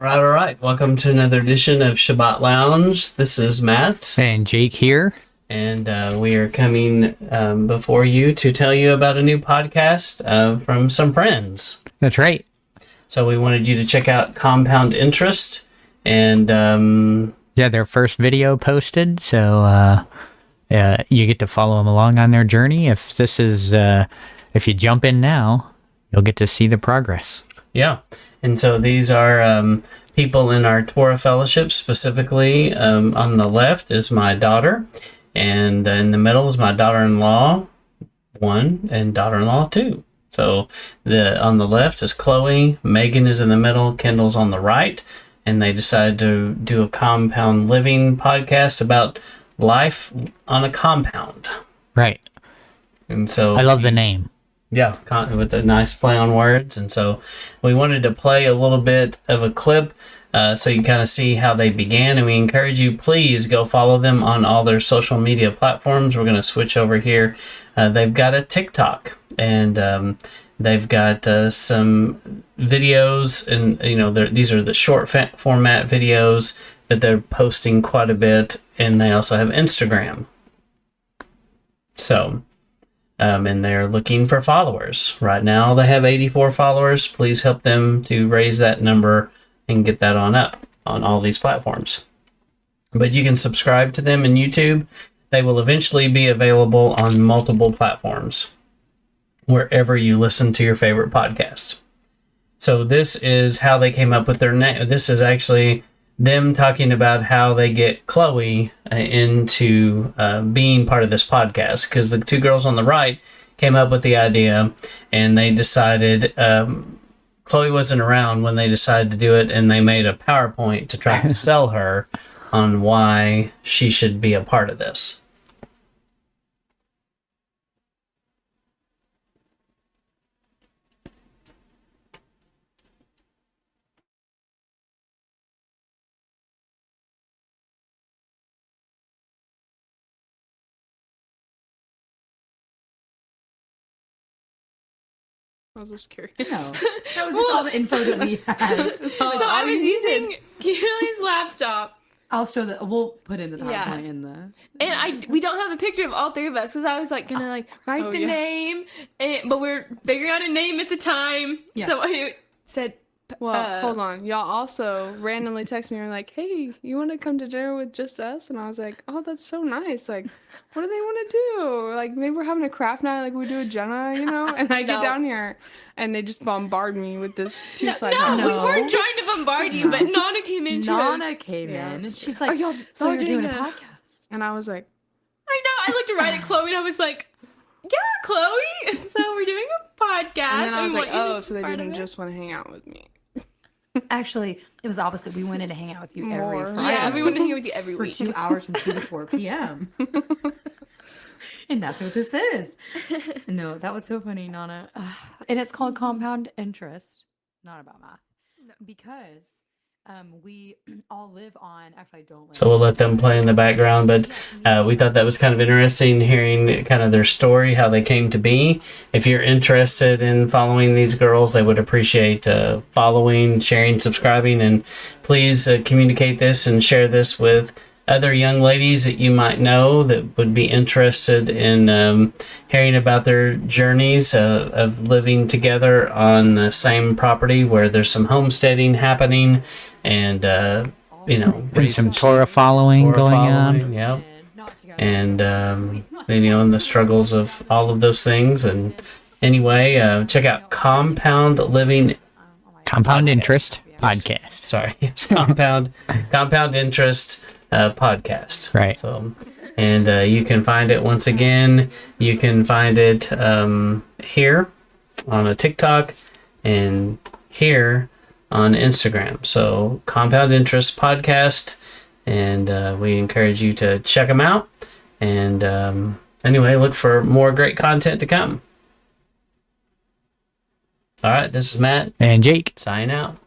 All right. Welcome to another edition of Shabbat Lounge. This is Matt. And Jake here. And we are coming before you to tell you about a new podcast from some friends. That's right. So we wanted you to check out Compound Interest. And their first video posted. So you get to follow them along on their journey. If you jump in now, you'll get to see the progress. Yeah. And so these are people in our Torah fellowship, specifically on the left is my daughter, and in the middle is my daughter-in-law 1 and daughter-in-law 2. So on the left is Chloe, Megan is in the middle, Kendall's on the right, and they decided to do a compound living podcast about life on a compound. Right. And so I love the name. Yeah, with a nice play on words. And so we wanted to play a little bit of a clip so you kind of see how they began. And we encourage you, please go follow them on all their social media platforms. We're going to switch over here. They've got a TikTok, and they've got some videos. And, these are the short format videos that they're posting quite a bit. And they also have Instagram. So... and they're looking for followers. Right now they have 84 followers. Please help them to raise that number and get that on up on all these platforms. But you can subscribe to them in YouTube. They will eventually be available on multiple platforms, wherever you listen to your favorite podcast. So this is how they came up with their name. This is actually them talking about how they get Chloe into being part of this podcast, because the two girls on the right came up with the idea, and they decided Chloe wasn't around when they decided to do it, and they made a PowerPoint to try to sell her on why she should be a part of this. I was just curious. No, that was just all the info that we had. So I was using Keely's laptop. I'll show that. We'll put in the PowerPoint Yeah. in the. And we don't have a picture of all three of us, because I was gonna write the name, but we're figuring out a name at the time. Yeah. So I said, Well, hold on. Y'all also randomly text me and were like, hey, you want to come to dinner with just us? And I was like, oh, that's so nice. What do they want to do? Maybe we're having a craft night like we do with Jenna, And I get down here and they just bombard me with this two-sided. No, we weren't trying to bombard you, but Nana came in. Nana came in and she's like, so you're doing a podcast? And I was like, I know. I looked right at Chloe and I was like, yeah, Chloe. So we're doing a podcast. And then I was like, oh, so they part didn't of it. just want to hang out with me. Actually, it was opposite. We wanted to hang out with you every Friday. Yeah, we want to hang out with you every for week. 2 hours from 2 to 4 p.m. And that's what this is. No, that was so funny, Nana. And it's called Compound Interest, not about math. No. Because we all live on, actually I don't live So we'll let them play in the background, but we thought that was kind of interesting, hearing kind of their story, how they came to be. If you're interested in following these girls, they would appreciate following, sharing, subscribing, and please communicate this and share this with other young ladies that you might know that would be interested in hearing about their journeys of living together on the same property where there's some homesteading happening, and And some Torah following going on. Yeah. And and the struggles of all of those things. And anyway, check out Compound Interest podcast. Sorry, it's Compound Interest podcast. Right. So, and you can find it once again. You can find it here on a TikTok and here on Instagram. So Compound Interest podcast, and we encourage you to check them out. And anyway, look for more great content to come. All right, this is Matt And Jake. signing out.